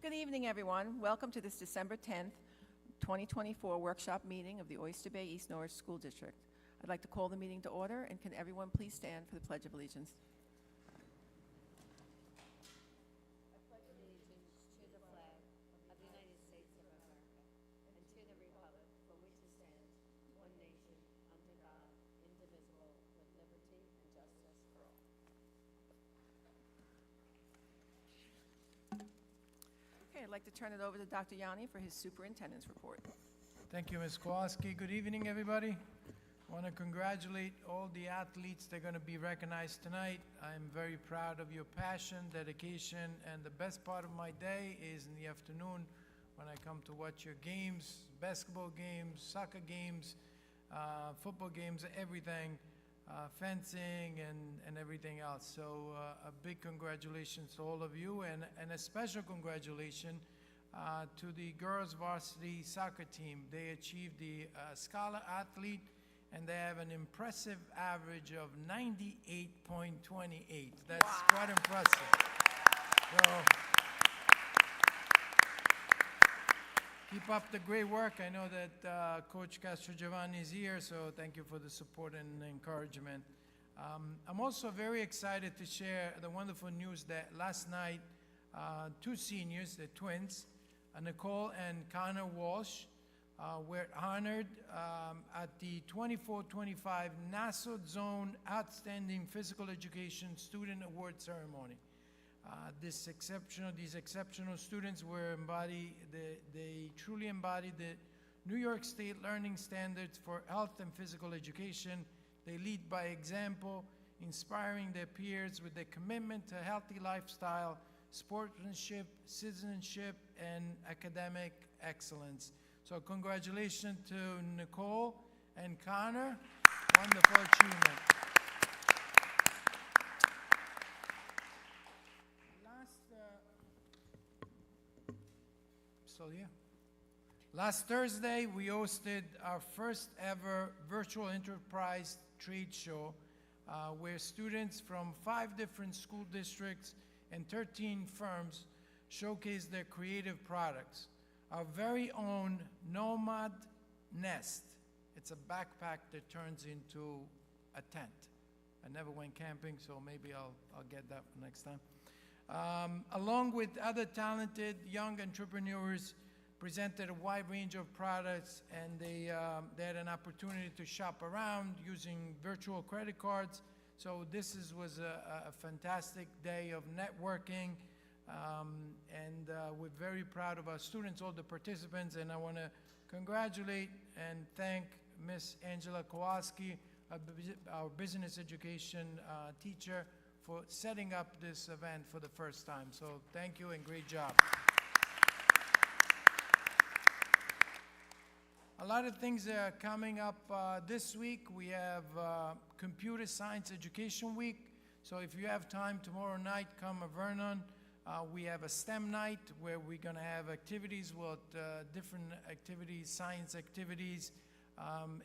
Good evening, everyone. Welcome to this December 10th, 2024 workshop meeting of the Oyster Bay East Norwich School District. I'd like to call the meeting to order, and can everyone please stand for the Pledge of Allegiance? I pledge allegiance to the flag of the United States of America and to the republic for which it stands, one nation, under God, indivisible, with liberty and justice for all. Okay, I'd like to turn it over to Dr. Yanni for his superintendent's report. Thank you, Ms. Kowalski. Good evening, everybody. I want to congratulate all the athletes that are going to be recognized tonight. I'm very proud of your passion, dedication, and the best part of my day is in the afternoon when I come to watch your games, basketball games, soccer games, football games, everything, fencing, and everything else. So a big congratulations to all of you, and a special congratulations to the girls varsity soccer team. They achieved the Scholar Athlete, and they have an impressive average of 98.28. That's quite impressive. So, keep up the great work. I know that Coach Castrogiovanni is here, so thank you for the support and encouragement. I'm also very excited to share the wonderful news that last night, two seniors, the twins, Nicole and Connor Walsh, were honored at the 24-25 Nassau Zone Outstanding Physical Education Student Award Ceremony. These exceptional students they truly embody the New York State learning standards for health and physical education. They lead by example, inspiring their peers with their commitment to a healthy lifestyle, sportsmanship, citizenship, and academic excellence. So congratulations to Nicole and Connor. Wonderful achievement. Last Thursday, we hosted our first ever virtual enterprise trade show where students from 5 different school districts and 13 firms showcased their creative products. Our very own Nomad Nest. It's a backpack that turns into a tent. I never went camping, so maybe I'll get that next time. Along with other talented young entrepreneurs, presented a wide range of products, and they had an opportunity to shop around using virtual credit cards. So this was a fantastic day of networking. And we're very proud of our students, all the participants, and I want to congratulate and thank Miss Angela Kowalski, our business education teacher, for setting up this event for the first time. So thank you and great job. A lot of things are coming up this week. We have Computer Science Education Week. So if you have time tomorrow night, come to Vernon. We have a STEM night where we're going to have activities with different activities, science activities,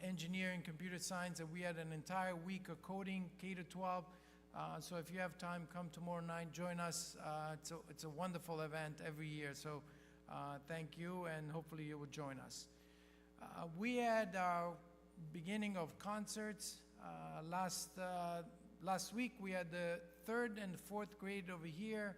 engineering, computer science, and we had an entire week of coding, K-12. So if you have time, come tomorrow night, join us. It's a wonderful event every year, so thank you, and hopefully you will join us. We had our beginning of concerts. Last week we had the 3rd and 4th grade over here,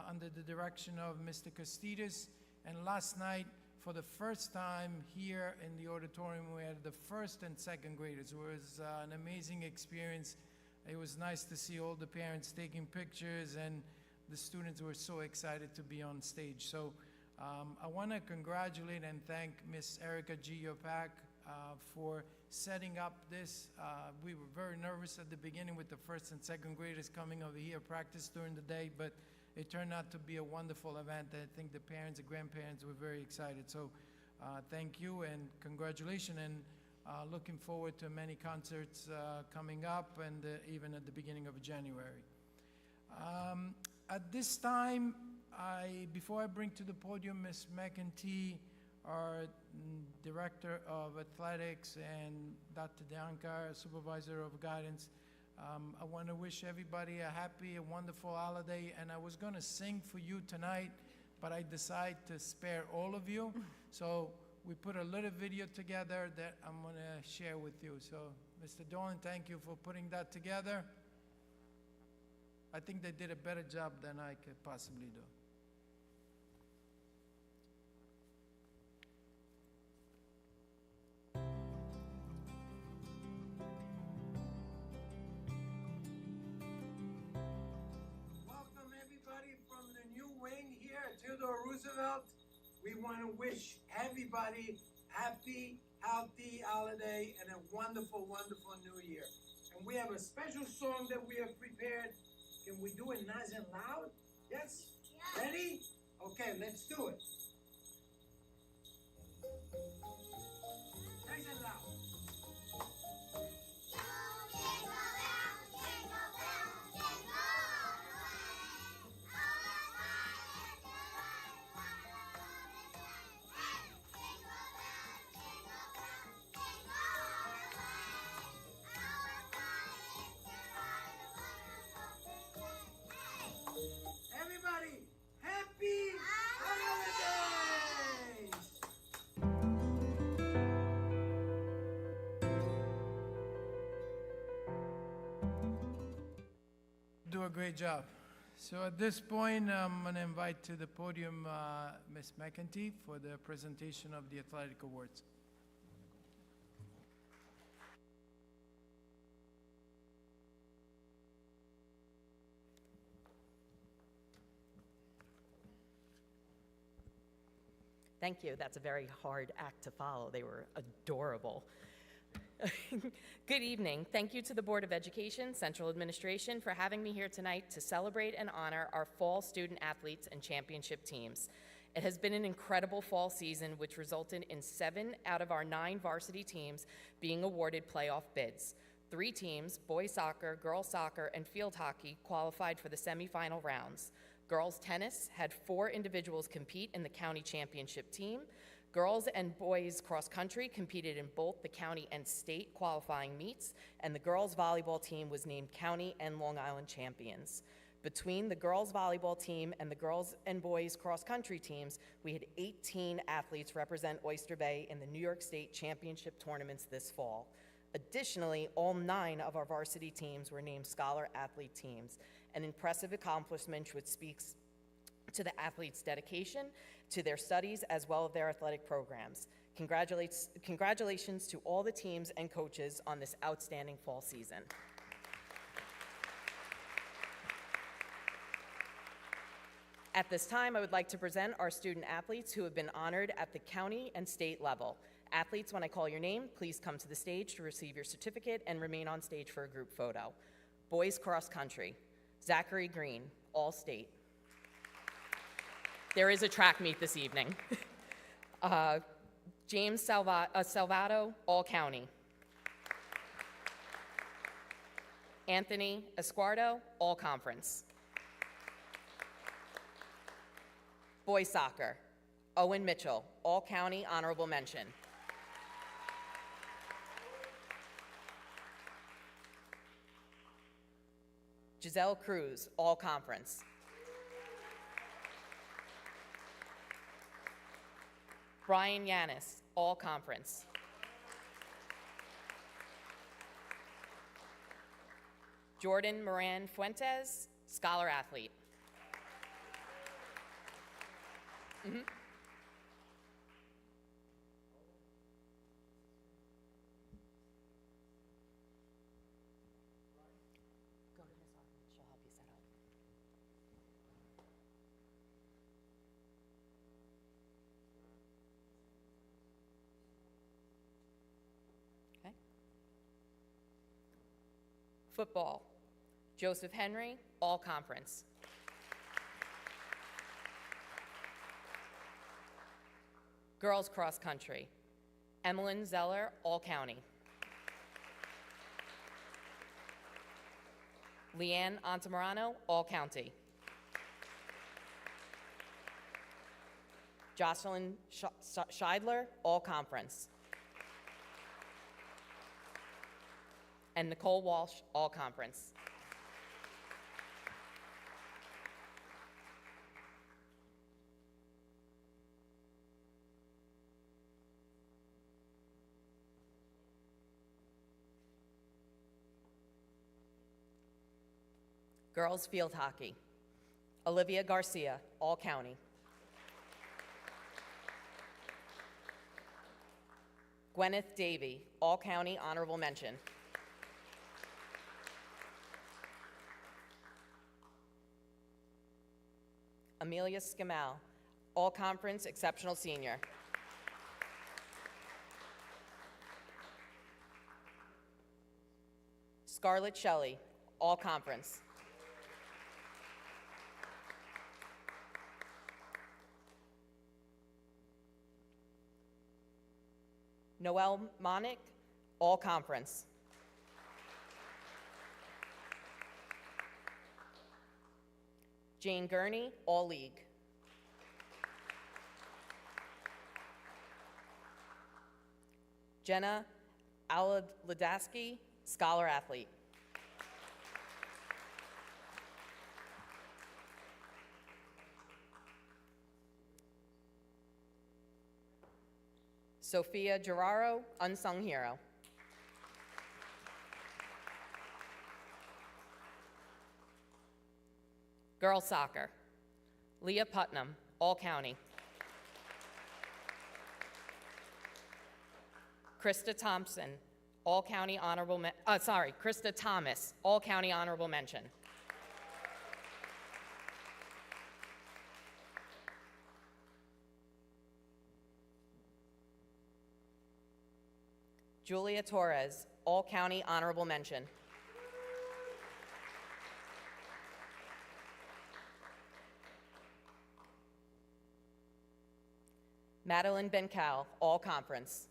under the direction of Mr. Costidis. And last night, for the first time here in the auditorium, we had the 1st and 2nd graders. It was an amazing experience. It was nice to see all the parents taking pictures, and the students were so excited to be on stage. So I want to congratulate and thank Miss Erica Giopak for setting up this. We were very nervous at the beginning with the 1st and 2nd graders coming over here, practice during the day, but it turned out to be a wonderful event. I think the parents and grandparents were very excited. So thank you and congratulations, and looking forward to many concerts coming up, and even at the beginning of January. At this time, before I bring to the podium Ms. McEntee, our Director of Athletics, and Dr. Dianca, Supervisor of Guidance, I want to wish everybody a happy and wonderful holiday, and I was going to sing for you tonight, but I decided to spare all of you. So we put a little video together that I'm going to share with you. So, Mr. Dolan, thank you for putting that together. I think they did a better job than I could possibly do. Welcome everybody from the new wing here at Theodore Roosevelt. We want to wish everybody happy, healthy holiday and a wonderful, wonderful new year. And we have a special song that we have prepared. Can we do it nice and loud? Yes? Yeah. Ready? Okay, let's do it. Nice and loud. Everybody, happy holidays! Do a great job. So at this point, I'm going to invite to the podium Ms. McEntee for the presentation of the athletic awards. Thank you. That's a very hard act to follow. They were adorable. Good evening. Thank you to the Board of Education, Central Administration for having me here tonight to celebrate and honor our fall student athletes and championship teams. It has been an incredible fall season, which resulted in 7 out of our 9 varsity teams being awarded playoff bids. 3 teams, boys soccer, girls soccer, and field hockey, qualified for the semifinal rounds. Girls tennis had 4 individuals compete in the county championship team. Girls and boys cross country competed in both the county and state qualifying meets, and the girls volleyball team was named county and Long Island champions. Between the girls volleyball team and the girls and boys cross country teams, we had 18 athletes represent Oyster Bay in the New York State championship tournaments this fall. Additionally, all 9 of our varsity teams were named Scholar Athlete teams, an impressive accomplishment which speaks to the athletes' dedication to their studies as well as their athletic programs. Congratulations to all the teams and coaches on this outstanding fall season. At this time, I would like to present our student athletes who have been honored at the county and state level. Athletes, when I call your name, please come to the stage to receive your certificate and remain on stage for a group photo. Boys cross country, Zachary Green, all-state. There is a track meet this evening. James Salvato, all-county. Anthony Esquardo, all-conference. Boys soccer, Owen Mitchell, all-county, honorable mention. Giselle Cruz, all-conference. Brian Yanis, all-conference. Jordan Moran Fuentes, scholar athlete. Mm-hmm. Go to Miss Hartman, she'll help you set up. Okay. Football, Joseph Henry, all conference. Girls cross country, Emmeline Zeller, all county. Leanne Antamarano, all county. Jocelyn Scheidler, all conference. And Nicole Walsh, all conference. Girls field hockey. Olivia Garcia, all county. Gwyneth Davey, all county honorable mention. Amelia Skamal, all conference exceptional senior. Scarlett Shelley, all conference. Noelle Monick, all conference. Jane Gurney, all league. Jenna Aladadaski, scholar athlete. Sophia Geraro, unsung hero. Girls soccer. Leah Putnam, all county. Krista Thompson, all county honorable Krista Thomas, all county honorable mention. Julia Torres, all county honorable mention. Madeline Bencal, all conference.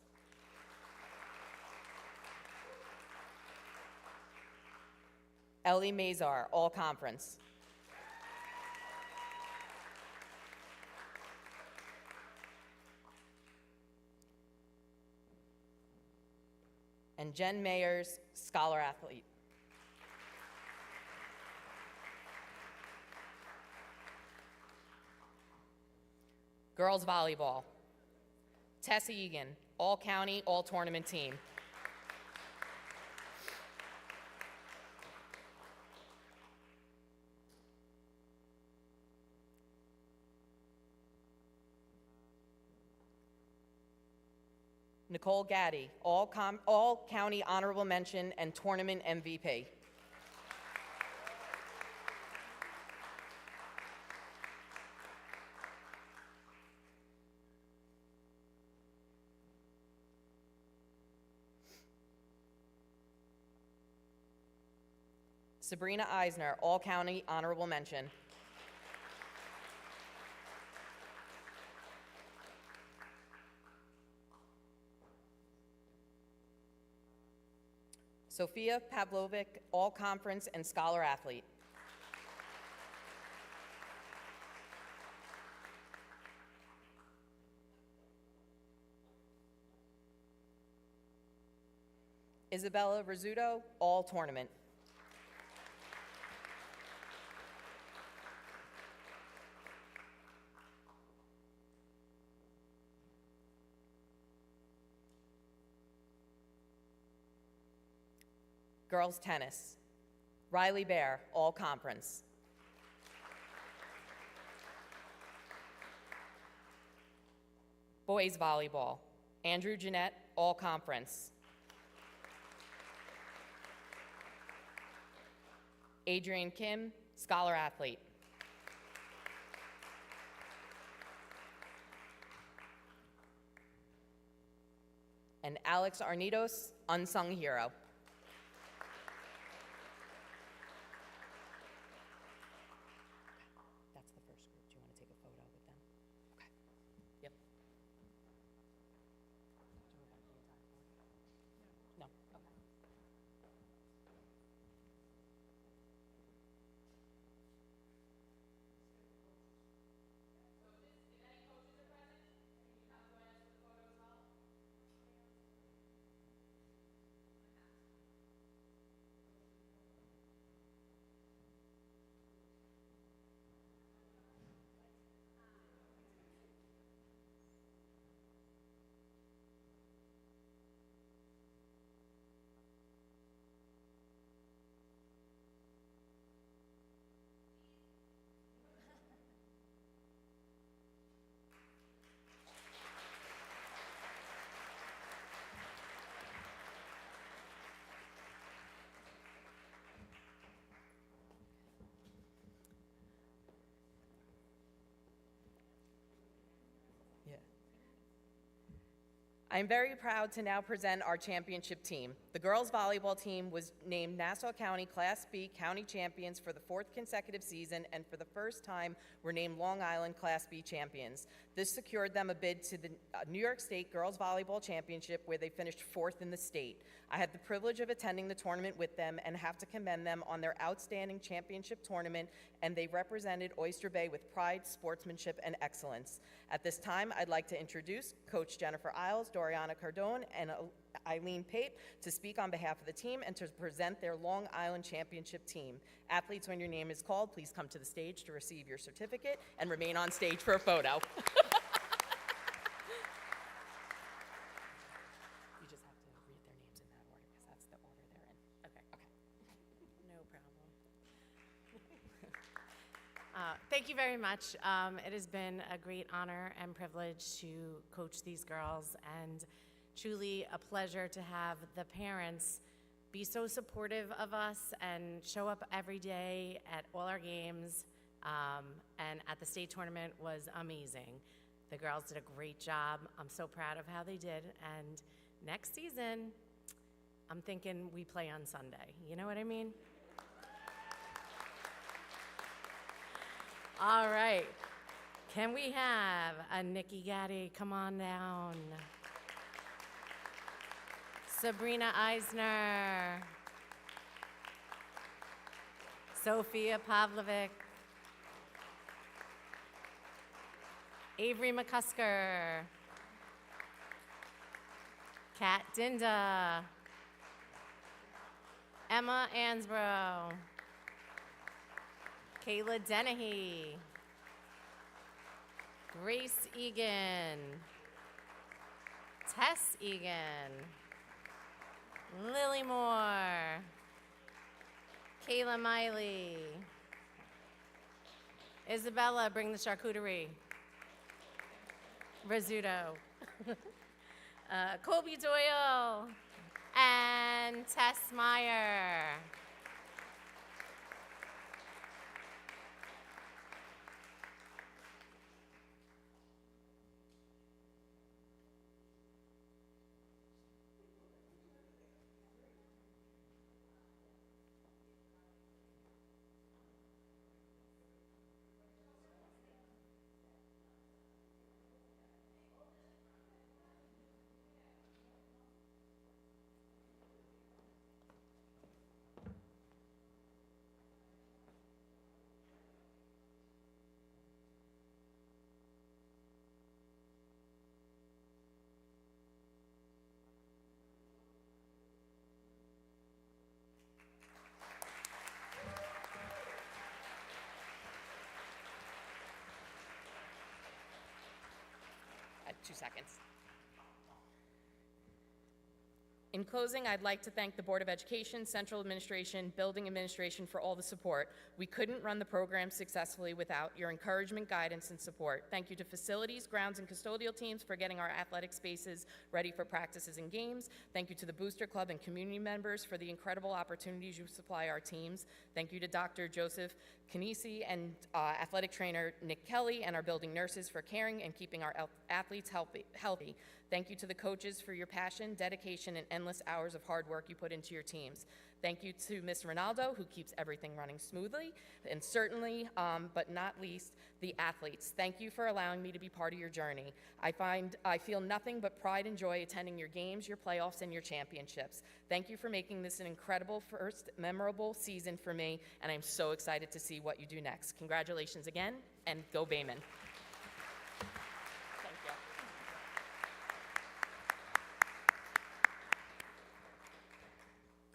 Ellie Mazar, all conference. And Jen Mayers, scholar athlete. Girls volleyball. Tessa Egan, all county, all tournament team. Nicole Gaddy, all county honorable mention and tournament MVP. Sabrina Eisner, all county honorable mention. Sophia Pavlovic, all conference and scholar athlete. Isabella Rizzuto, all tournament. Girls tennis. Riley Bear, all conference. Boys volleyball. Andrew Jeanette, all conference. Adrian Kim, scholar athlete. And Alex Arnidos, unsung hero. That's the first group. Do you want to take a photo with them? Okay. Yep. No? Okay. I'm very proud to now present our championship team. The girls volleyball team was named Nassau County Class B County Champions for the 4th consecutive season, and for the first time were named Long Island Class B Champions. This secured them a bid to the New York State Girls Volleyball Championship, where they finished 4th in the state. I had the privilege of attending the tournament with them and have to commend them on their outstanding championship tournament, and they represented Oyster Bay with pride, sportsmanship, and excellence. At this time, I'd like to introduce Coach Jennifer Isles, Doriana Cardone, and Eileen Pate to speak on behalf of the team and to present their Long Island Championship team. Athletes, when your name is called, please come to the stage to receive your certificate and remain on stage for a photo. You just have to read their names in that order because that's the order they're in. Okay. No problem. Thank you very much. It has been a great honor and privilege to coach these girls, and truly a pleasure to have the parents be so supportive of us and show up every day at all our games, and at the state tournament was amazing. The girls did a great job. I'm so proud of how they did, and next season, I'm thinking we play on Sunday. You know what I mean? All right. Can we have a Nikki Gaddy come on down? Sabrina Eisner. Sophia Pavlovic. Avery McCusker. Kat Dinda. Emma Ansbro. Kayla Dennehy. Grace Egan. Tess Egan. Lily Moore. Kayla Miley. Isabella, bring the charcuterie. Rizzuto. Colby Doyle. And Tess Meyer. I have 2 seconds. In closing, I'd like to thank the Board of Education, Central Administration, Building Administration for all the support. We couldn't run the program successfully without your encouragement, guidance, and support. Thank you to facilities, grounds, and custodial teams for getting our athletic spaces ready for practices and games. Thank you to the Booster Club and community members for the incredible opportunities you supply our teams. Thank you to Dr. Joseph Canisi and athletic trainer Nick Kelly and our building nurses for caring and keeping our athletes healthy. Thank you to the coaches for your passion, dedication, and endless hours of hard work you put into your teams. Thank you to Ms. Ronaldo, who keeps everything running smoothly, and certainly, but not least, the athletes. Thank you for allowing me to be part of your journey. I feel nothing but pride and joy attending your games, your playoffs, and your championships. Thank you for making this an incredible first memorable season for me, and I'm so excited to see what you do next. Congratulations again, and go Bayman. Thank you.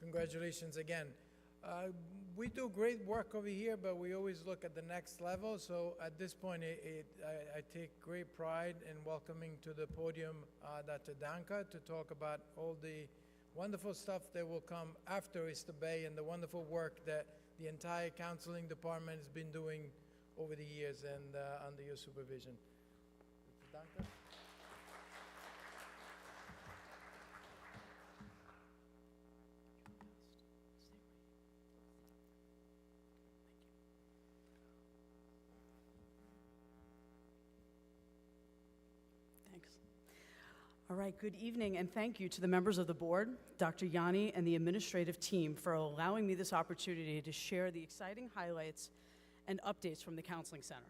Congratulations again. We do great work over here, but we always look at the next level. So at this point, I take great pride in welcoming to the podium Dr. Danka to talk about all the wonderful stuff that will come after Oyster Bay and the wonderful work that the entire counseling department has been doing over the years and under your supervision. Dr. Danka? All right, good evening, and thank you to the members of the board, Dr. Yanni, and the administrative team for allowing me this opportunity to share the exciting highlights and updates from the Counseling Center.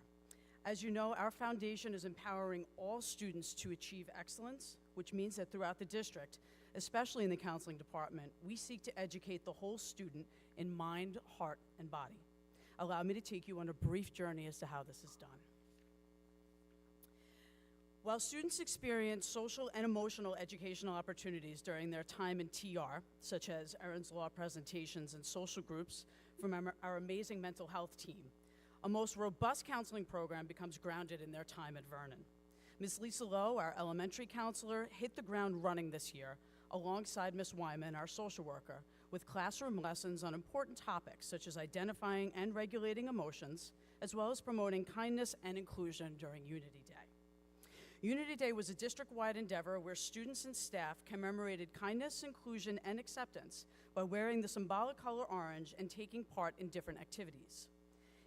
As you know, our foundation is empowering all students to achieve excellence, which means that throughout the district, especially in the counseling department, we seek to educate the whole student in mind, heart, and body. Allow me to take you on a brief journey as to how this is done. While students experience social and emotional educational opportunities during their time in TR, such as Aaron's Law presentations and social groups from our amazing mental health team, a most robust counseling program becomes grounded in their time at Vernon. Ms. Lisa Lowe, our elementary counselor, hit the ground running this year alongside Ms. Wyman, our social worker, with classroom lessons on important topics such as identifying and regulating emotions, as well as promoting kindness and inclusion during Unity Day. Unity Day was a district-wide endeavor where students and staff commemorated kindness, inclusion, and acceptance by wearing the symbolic color orange and taking part in different activities.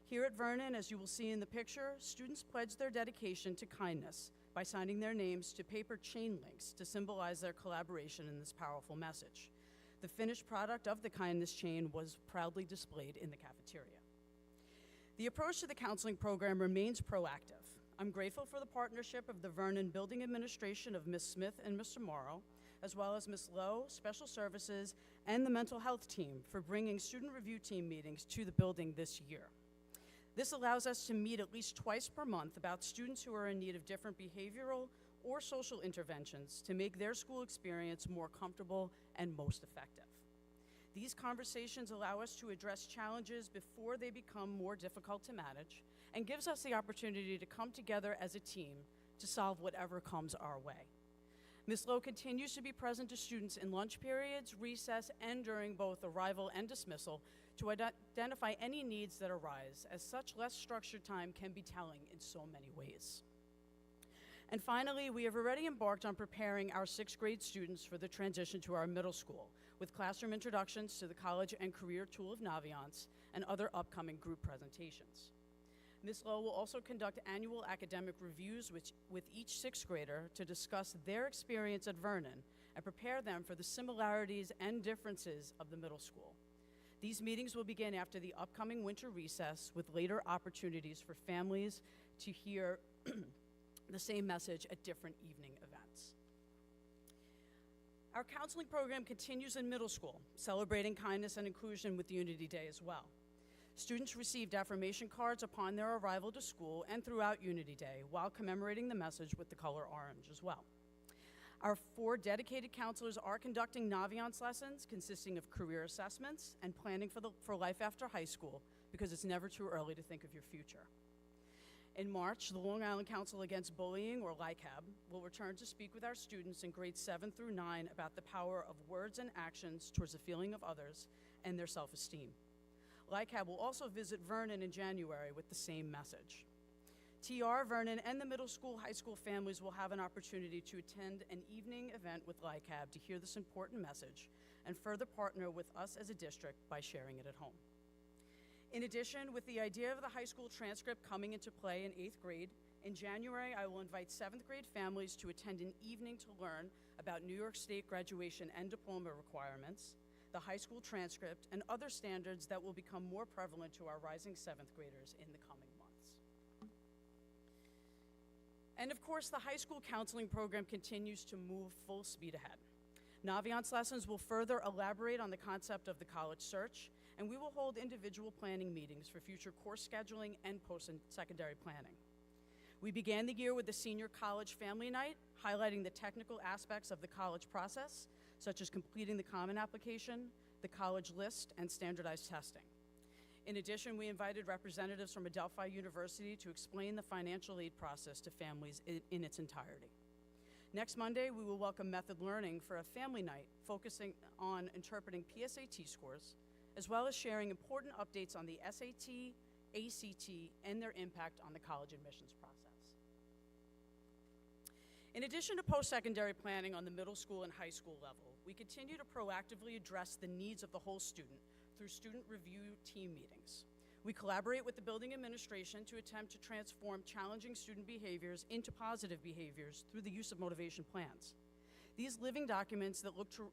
Here at Vernon, as you will see in the picture, students pledged their dedication to kindness by signing their names to paper chain links to symbolize their collaboration in this powerful message. The finished product of the kindness chain was proudly displayed in the cafeteria. The approach to the counseling program remains proactive. I'm grateful for the partnership of the Vernon Building Administration of Ms. Smith and Mr. Morrow, as well as Ms. Lowe, Special Services, and the Mental Health team for bringing student review team meetings to the building this year. This allows us to meet at least twice per month about students who are in need of different behavioral or social interventions to make their school experience more comfortable and most effective. These conversations allow us to address challenges before they become more difficult to manage and gives us the opportunity to come together as a team to solve whatever comes our way. Ms. Lowe continues to be present to students in lunch periods, recess, and during both arrival and dismissal to identify any needs that arise, as such less structured time can be telling in so many ways. And finally, we have already embarked on preparing our 6th grade students for the transition to our middle school, with classroom introductions to the college and career tool of Naviance and other upcoming group presentations. Ms. Lowe will also conduct annual academic reviews with each 6th grader to discuss their experience at Vernon and prepare them for the similarities and differences of the middle school. These meetings will begin after the upcoming winter recess, with later opportunities for families to hear the same message at different evening events. Our counseling program continues in middle school, celebrating kindness and inclusion with Unity Day as well. Students received affirmation cards upon their arrival to school and throughout Unity Day, while commemorating the message with the color orange as well. Our 4 dedicated counselors are conducting Naviance lessons consisting of career assessments and planning for life after high school, because it's never too early to think of your future. In March, the Long Island Council Against Bullying, or LICAB, will return to speak with our students in grades 7 through 9 about the power of words and actions towards the feeling of others and their self-esteem. LICAB will also visit Vernon in January with the same message. TR, Vernon, and the middle school, high school families will have an opportunity to attend an evening event with LICAB to hear this important message and further partner with us as a district by sharing it at home. In addition, with the idea of the high school transcript coming into play in 8th grade, in January I will invite 7th grade families to attend an evening to learn about New York State graduation and diploma requirements, the high school transcript, and other standards that will become more prevalent to our rising 7th graders in the coming months. And of course, the high school counseling program continues to move full speed ahead. Naviance lessons will further elaborate on the concept of the college search, and we will hold individual planning meetings for future course scheduling and post-secondary planning. We began the year with the Senior College Family Night, highlighting the technical aspects of the college process, such as completing the Common Application, the college list, and standardized testing. In addition, we invited representatives from Adelphi University to explain the financial aid process to families in its entirety. Next Monday, we will welcome Method Learning for a family night focusing on interpreting PSAT scores, as well as sharing important updates on the SAT, ACT, and their impact on the college admissions process. In addition to post-secondary planning on the middle school and high school level, we continue to proactively address the needs of the whole student through student review team meetings. We collaborate with the building administration to attempt to transform challenging student behaviors into positive behaviors through the use of motivation plans. These living documents that look to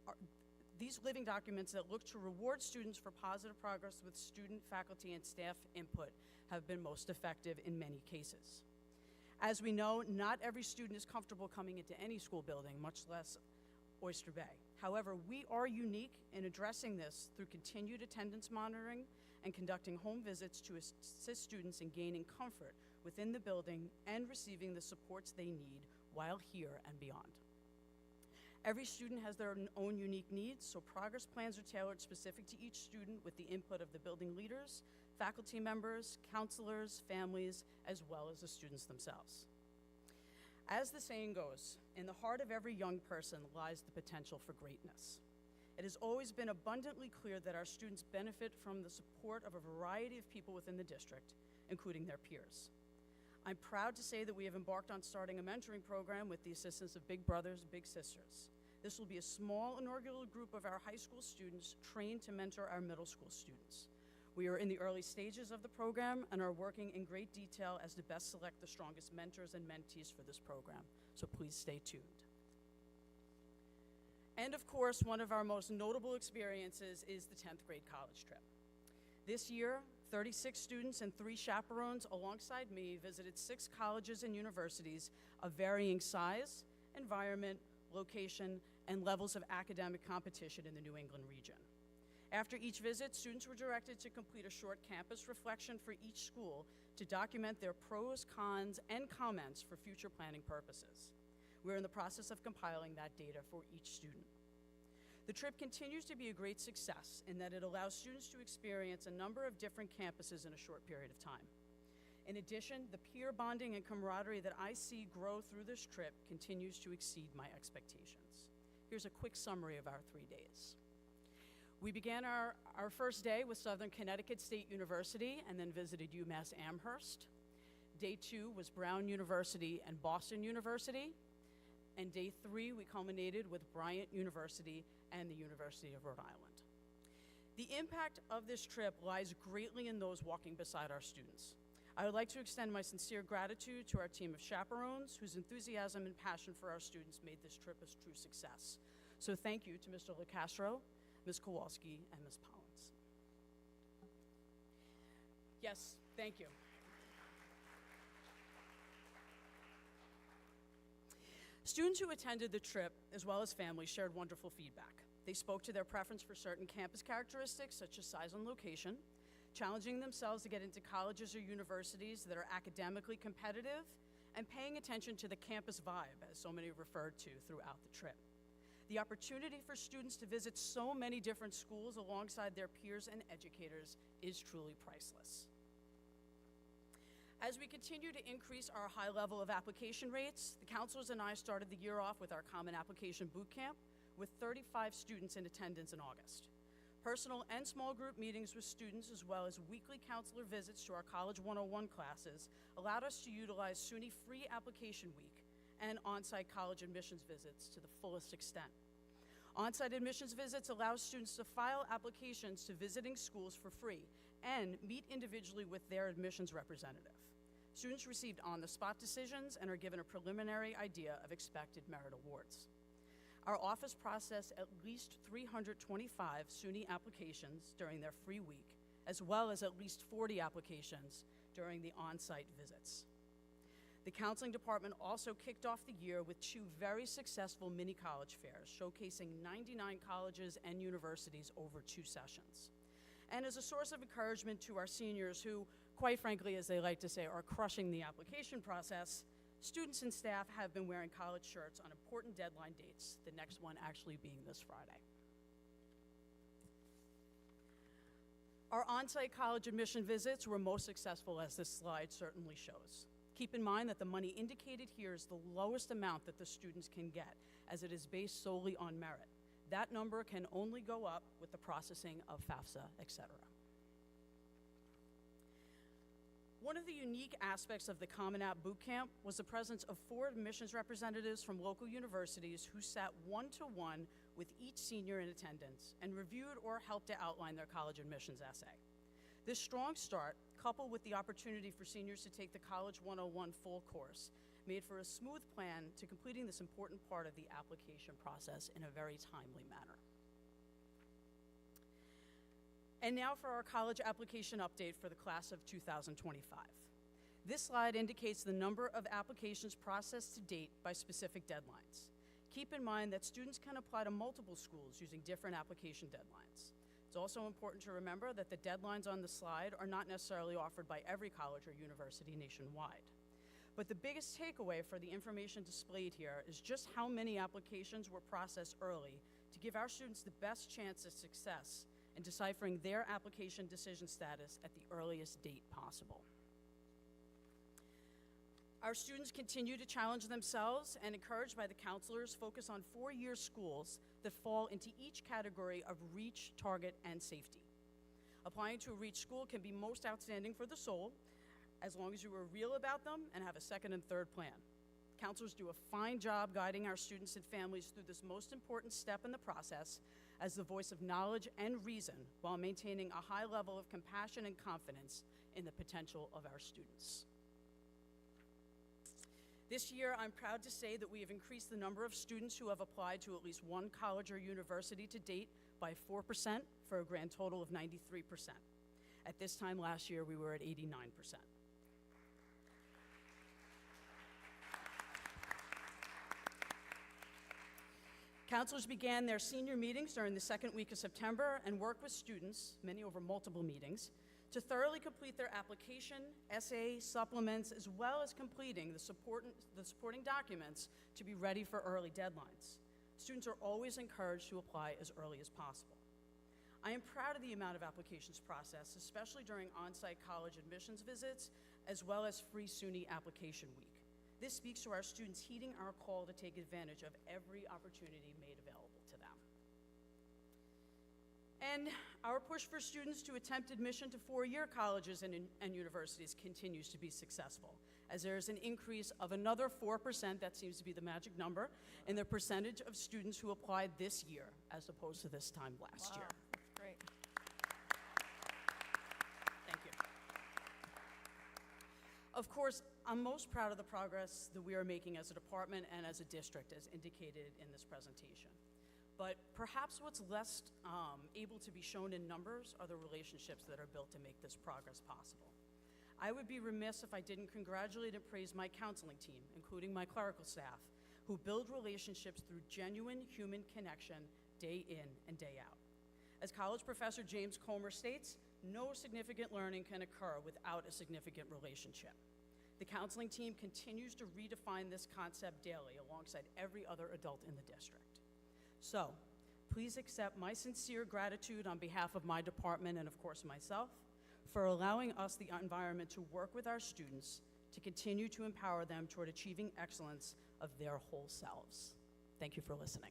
reward students for positive progress with student, faculty, and staff input have been most effective in many cases. As we know, not every student is comfortable coming into any school building, much less Oyster Bay. However, we are unique in addressing this through continued attendance monitoring and conducting home visits to assist students in gaining comfort within the building and receiving the supports they need while here and beyond. Every student has their own unique needs, so progress plans are tailored specific to each student with the input of the building leaders, faculty members, counselors, families, as well as the students themselves. As the saying goes, in the heart of every young person lies the potential for greatness. It has always been abundantly clear that our students benefit from the support of a variety of people within the district, including their peers. I'm proud to say that we have embarked on starting a mentoring program with the assistance of Big Brothers, Big Sisters. This will be a small inaugural group of our high school students trained to mentor our middle school students. We are in the early stages of the program and are working in great detail as to best select the strongest mentors and mentees for this program, so please stay tuned. And of course, one of our most notable experiences is the 10th grade college trip. This year, 36 students and 3 chaperones alongside me visited 6 colleges and universities of varying size, environment, location, and levels of academic competition in the New England region. After each visit, students were directed to complete a short campus reflection for each school to document their pros, cons, and comments for future planning purposes. We're in the process of compiling that data for each student. The trip continues to be a great success in that it allows students to experience a number of different campuses in a short period of time. In addition, the peer bonding and camaraderie that I see grow through this trip continues to exceed my expectations. Here's a quick summary of our 3 days. We began our first day with Southern Connecticut State University and then visited UMass Amherst. Day 2 was Brown University and Boston University. And day 3, we culminated with Bryant University and the University of Rhode Island. The impact of this trip lies greatly in those walking beside our students. I would like to extend my sincere gratitude to our team of chaperones whose enthusiasm and passion for our students made this trip a true success. So thank you to Mr. LaCastro, Ms. Kowalski, and Ms. Pollins. Yes, thank you. Students who attended the trip, as well as families, shared wonderful feedback. They spoke to their preference for certain campus characteristics, such as size and location, challenging themselves to get into colleges or universities that are academically competitive, and paying attention to the campus vibe, as so many referred to throughout the trip. The opportunity for students to visit so many different schools alongside their peers and educators is truly priceless. As we continue to increase our high level of application rates, the counselors and I started the year off with our Common Application Boot Camp with 35 students in attendance in August. Personal and small group meetings with students, as well as weekly counselor visits to our College 101 classes, allowed us to utilize SUNY Free Application Week and on-site college admissions visits to the fullest extent. On-site admissions visits allow students to file applications to visiting schools for free and meet individually with their admissions representative. Students received on-the-spot decisions and are given a preliminary idea of expected merit awards. Our office processed at least 325 SUNY applications during their free week, as well as at least 40 applications during the on-site visits. The counseling department also kicked off the year with 2 very successful mini college fairs, showcasing 99 colleges and universities over 2 sessions. And as a source of encouragement to our seniors who, quite frankly, as they like to say, are crushing the application process, students and staff have been wearing college shirts on important deadline dates, the next one actually being this Friday. Our on-site college admission visits were most successful, as this slide certainly shows. Keep in mind that the money indicated here is the lowest amount that the students can get, as it is based solely on merit. That number can only go up with the processing of FAFSA, etc. One of the unique aspects of the Common App Bootcamp was the presence of 4 admissions representatives from local universities who sat one-to-one with each senior in attendance and reviewed or helped to outline their college admissions essay. This strong start, coupled with the opportunity for seniors to take the College 101 full course, made for a smooth plan to completing this important part of the application process in a very timely manner. And now for our college application update for the class of 2025. This slide indicates the number of applications processed to date by specific deadlines. Keep in mind that students can apply to multiple schools using different application deadlines. It's also important to remember that the deadlines on the slide are not necessarily offered by every college or university nationwide. But the biggest takeaway for the information displayed here is just how many applications were processed early to give our students the best chance of success in deciphering their application decision status at the earliest date possible. Our students continue to challenge themselves and, encouraged by the counselors, focus on four-year schools that fall into each category of reach, target, and safety. Applying to a reach school can be most outstanding for the soul, as long as you are real about them and have a second and third plan. Counselors do a fine job guiding our students and families through this most important step in the process as the voice of knowledge and reason, while maintaining a high level of compassion and confidence in the potential of our students. This year, I'm proud to say that we have increased the number of students who have applied to at least one college or university to date by 4% for a grand total of 93%. At this time last year, we were at 89%. Counselors began their senior meetings during the second week of September and worked with students, many over multiple meetings, to thoroughly complete their application, essay, supplements, as well as completing the supporting documents to be ready for early deadlines. Students are always encouraged to apply as early as possible. I am proud of the amount of applications processed, especially during on-site college admissions visits, as well as free SUNY application week. This speaks to our students heeding our call to take advantage of every opportunity made available to them. And our push for students to attempt admission to four-year colleges and universities continues to be successful, as there is an increase of another 4%, that seems to be the magic number, in the percentage of students who applied this year, as opposed to this time last year. That's great. Thank you. Of course, I'm most proud of the progress that we are making as a department and as a district, as indicated in this presentation. But perhaps what's less able to be shown in numbers are the relationships that are built to make this progress possible. I would be remiss if I didn't congratulate and praise my counseling team, including my clerical staff, who build relationships through genuine human connection day in and day out. As college professor James Comer states, no significant learning can occur without a significant relationship. The counseling team continues to redefine this concept daily alongside every other adult in the district. So, please accept my sincere gratitude on behalf of my department and, of course, myself, for allowing us the environment to work with our students to continue to empower them toward achieving excellence of their whole selves. Thank you for listening.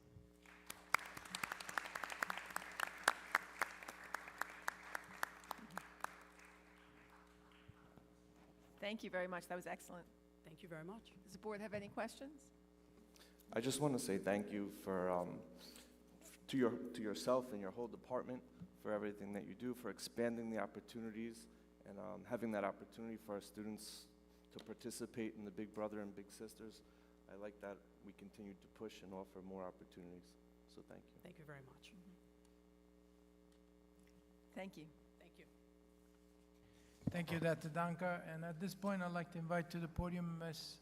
Thank you very much. That was excellent. Thank you very much. Does the board have any questions? I just want to say thank you for to yourself and your whole department for everything that you do, for expanding the opportunities and having that opportunity for our students to participate in the Big Brother and Big Sisters. I like that we continue to push and offer more opportunities. So thank you. Thank you very much. Thank you. Thank you. Thank you, Dr. Danka. And at this point, I'd like to invite to the podium Ms.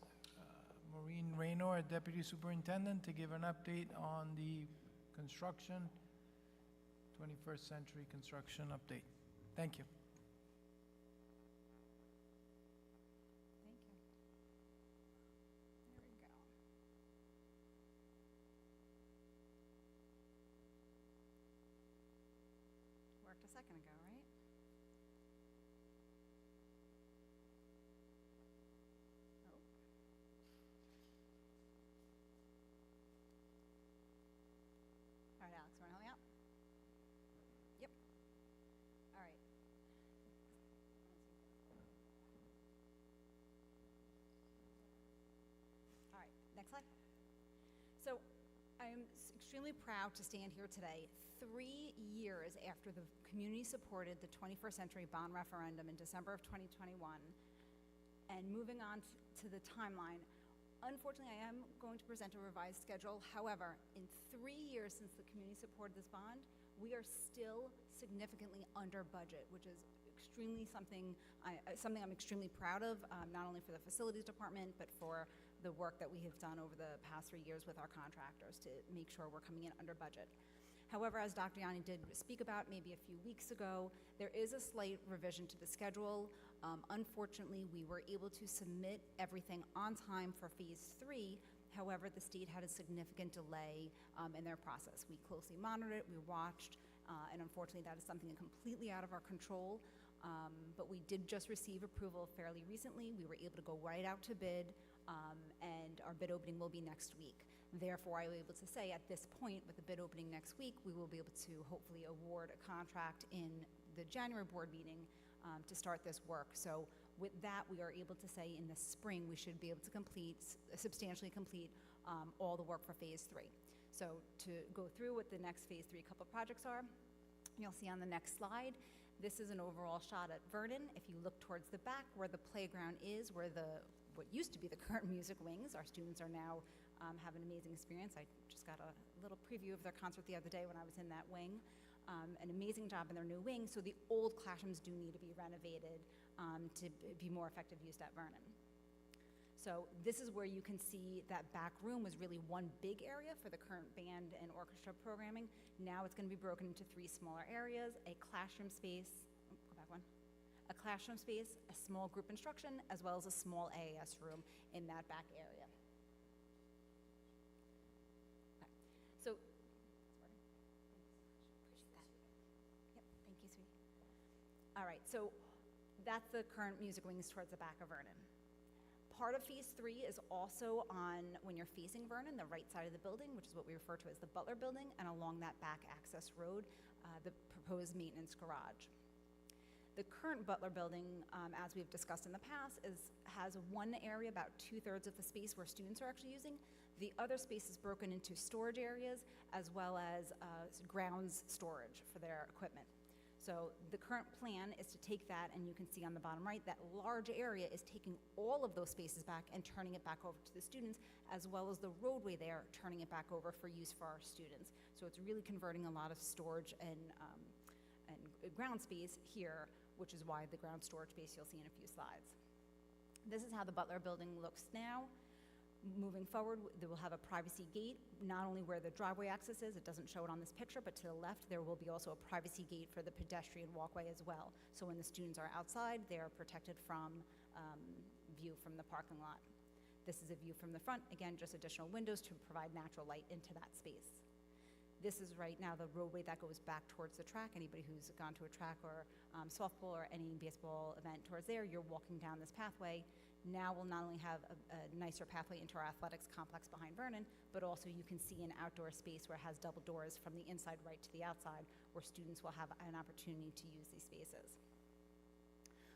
Maureen Raynor, Deputy Superintendent, to give an update on the construction, 21st century construction update. Thank you. Thank you. There we go. Worked a second ago, right? Oh. All right, Alex, want to help me out? Yep. All right. All right, next slide. So I am extremely proud to stand here today, 3 years after the community supported the 21st century bond referendum in December of 2021, and moving on to the timeline, Unfortunately, I am going to present a revised schedule. However, in 3 years since the community supported this bond, we are still significantly under budget, which is something I'm extremely proud of, not only for the facilities department, but for the work that we have done over the past 3 years with our contractors to make sure we're coming in under budget. However, as Dr. Yanni did speak about maybe a few weeks ago, there is a slight revision to the schedule. Unfortunately, we were able to submit everything on time for Phase 3. However, the state had a significant delay in their process. We closely monitored it, we watched, and unfortunately, that is something completely out of our control. But we did just receive approval fairly recently. We were able to go right out to bid, and our bid opening will be next week. Therefore, I was able to say at this point, with the bid opening next week, we will be able to hopefully award a contract in the January board meeting to start this work. So with that, we are able to say in the spring, we should be able to substantially complete all the work for Phase 3. So to go through what the next Phase 3 couple projects are, you'll see on the next slide, this is an overall shot at Vernon. If you look towards the back where the playground is, where what used to be the current music wings, our students are now have an amazing experience. I just got a little preview of their concert the other day when I was in that wing. An amazing job in their new wing. So the old classrooms do need to be renovated to be more effective used at Vernon. So this is where you can see that back room was really one big area for the current band and orchestra programming. Now it's going to be broken into 3 smaller areas, a classroom space, a classroom space, a small group instruction, as well as a small AAS room in that back area. Okay. So, yep, thank you, sweetie. All right, so that's the current music wings towards the back of Vernon. Part of Phase 3 is also on, when you're facing Vernon, the right side of the building, which is what we refer to as the Butler Building, and along that back access road, the proposed maintenance garage. The current Butler Building, as we've discussed in the past, has one area, about 2/3 of the space where students are actually using. The other space is broken into storage areas as well as grounds storage for their equipment. So the current plan is to take that, and you can see on the bottom right, that large area is taking all of those spaces back and turning it back over to the students, as well as the roadway there, turning it back over for use for our students. So it's really converting a lot of storage and ground space here, which is why the ground storage space you'll see in a few slides. This is how the Butler Building looks now. Moving forward, they will have a privacy gate, not only where the driveway access is, it doesn't show it on this picture, but to the left, there will be also a privacy gate for the pedestrian walkway as well. So when the students are outside, they are protected from view from the parking lot. This is a view from the front, again, just additional windows to provide natural light into that space. This is right now the roadway that goes back towards the track. Anybody who's gone to a track or softball or any baseball event towards there, you're walking down this pathway. Now we'll not only have a nicer pathway into our athletics complex behind Vernon, but also you can see an outdoor space where it has double doors from the inside right to the outside, where students will have an opportunity to use these spaces.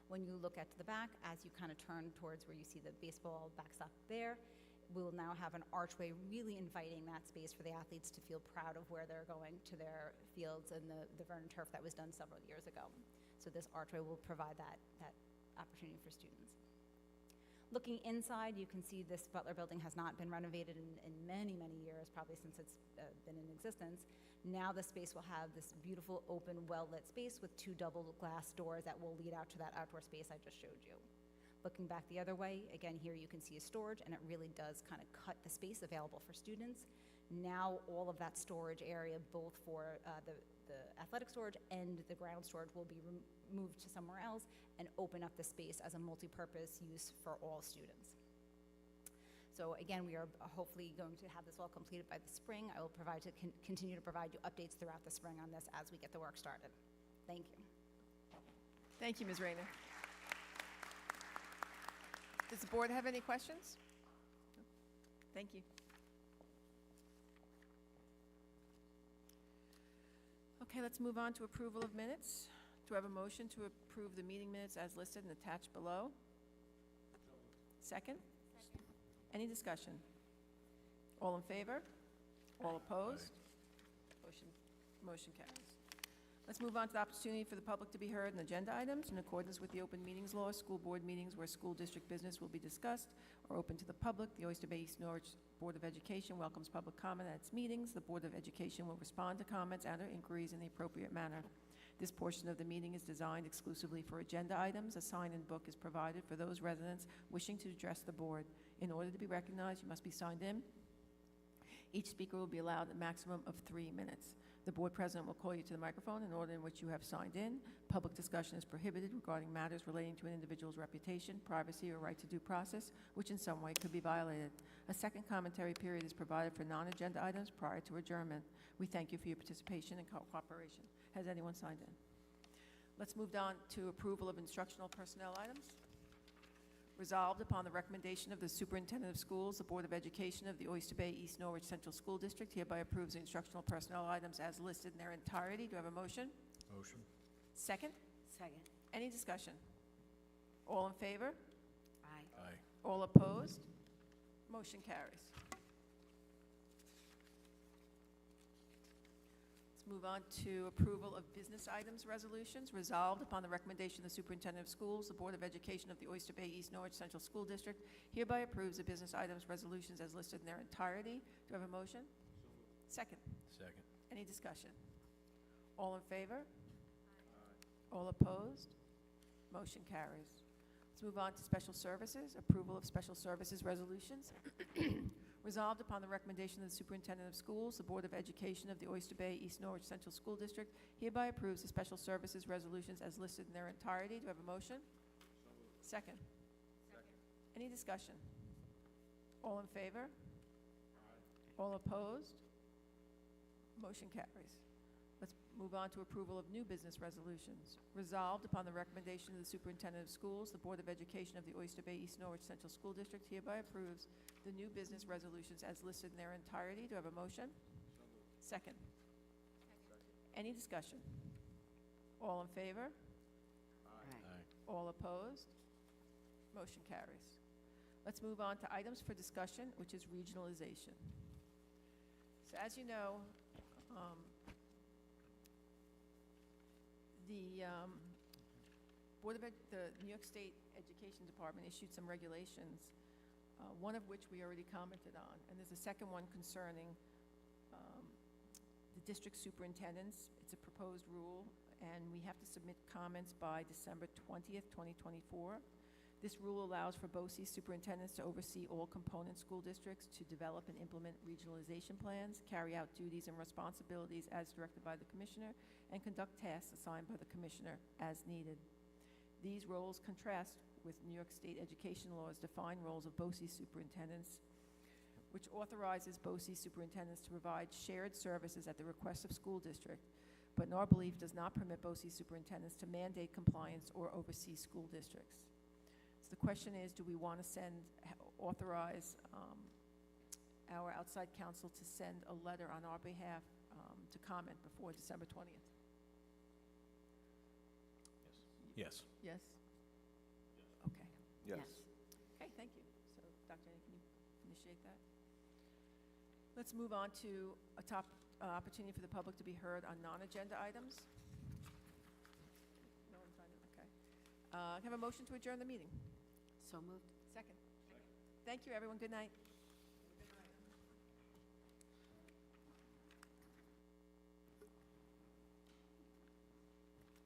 When you look at the back, as you kind of turn towards where you see the baseball backstop there, we will now have an archway really inviting that space for the athletes to feel proud of where they're going to their fields and the Vernon turf that was done several years ago. So this archway will provide that opportunity for students. Looking inside, you can see this Butler Building has not been renovated in many, many years, probably since it's been in existence. Now the space will have this beautiful, open, well-lit space with 2 double glass doors that will lead out to that outdoor space I just showed you. Looking back the other way, again, here you can see a storage, and it really does kind of cut the space available for students. Now all of that storage area, both for the athletic storage and the ground storage, will be moved to somewhere else and open up the space as a multi-purpose use for all students. So again, we are hopefully going to have this all completed by the spring. I will continue to provide you updates throughout the spring on this as we get the work started. Thank you. Thank you, Ms. Rayner. Does the board have any questions? Thank you. Okay, let's move on to approval of minutes. Do I have a motion to approve the meeting minutes as listed and attached below? Second? Any discussion? All in favor? All opposed? Motion carries. Let's move on to the opportunity for the public to be heard on agenda items. In accordance with the open meetings law, school board meetings where school district business will be discussed are open to the public. The Oyster Bay East Norwich Board of Education welcomes public comment at its meetings. The Board of Education will respond to comments and/or inquiries in the appropriate manner. This portion of the meeting is designed exclusively for agenda items. A sign-in book is provided for those residents wishing to address the board. In order to be recognized, you must be signed in. Each speaker will be allowed a maximum of 3 minutes. The board president will call you to the microphone in order in which you have signed in. Public discussion is prohibited regarding matters relating to an individual's reputation, privacy, or right to due process, which in some way could be violated. A second commentary period is provided for non-agenda items prior to adjournment. We thank you for your participation and cooperation. Has anyone signed in? Let's move on to approval of instructional personnel items. Resolved upon the recommendation of the Superintendent of Schools, the Board of Education of the Oyster Bay East Norwich Central School District hereby approves the instructional personnel items as listed in their entirety. Do I have a motion? Motion. Second? Second. Any discussion? All in favor? Aye. Aye. All opposed? Motion carries. Let's move on to approval of business items resolutions. Resolved upon the recommendation of the Superintendent of Schools, the Board of Education of the Oyster Bay East Norwich Central School District hereby approves the business items resolutions as listed in their entirety. Do I have a motion? Second. Second. Any discussion? All in favor? All opposed? Motion carries. Let's move on to special services. Approval of special services resolutions. Resolved upon the recommendation of the Superintendent of Schools, the Board of Education of the Oyster Bay East Norwich Central School District hereby approves the special services resolutions as listed in their entirety. Do I have a motion? Second. Any discussion? All in favor? All opposed? Motion carries. Let's move on to approval of new business resolutions. Resolved upon the recommendation of the Superintendent of Schools, the Board of Education of the Oyster Bay East Norwich Central School District hereby approves the new business resolutions as listed in their entirety. Do I have a motion? Second. Any discussion? All in favor? Aye. All opposed? Motion carries. Let's move on to items for discussion, which is regionalization. So as you know, the New York State Education Department issued some regulations, one of which we already commented on, and there's a second one concerning the district superintendents. It's a proposed rule, and we have to submit comments by December 20th, 2024. This rule allows for BOCES superintendents to oversee all component school districts to develop and implement regionalization plans, carry out duties and responsibilities as directed by the commissioner, and conduct tasks assigned by the commissioner as needed. These roles contrast with New York State education laws define roles of BOCES superintendents, which authorizes BOCES superintendents to provide shared services at the request of school district, but in our belief does not permit BOCES superintendents to mandate compliance or oversee school districts. So the question is, do we want to authorize our outside counsel to send a letter on our behalf to comment before December 20th? Yes. Yes? Okay. Yes. Okay, thank you. So, Dr. Jenny, can you initiate that? Let's move on to a top opportunity for the public to be heard on non-agenda items. No one's on it, okay. Can I have a motion to adjourn the meeting? So moved. Second. Thank you, everyone. Good night.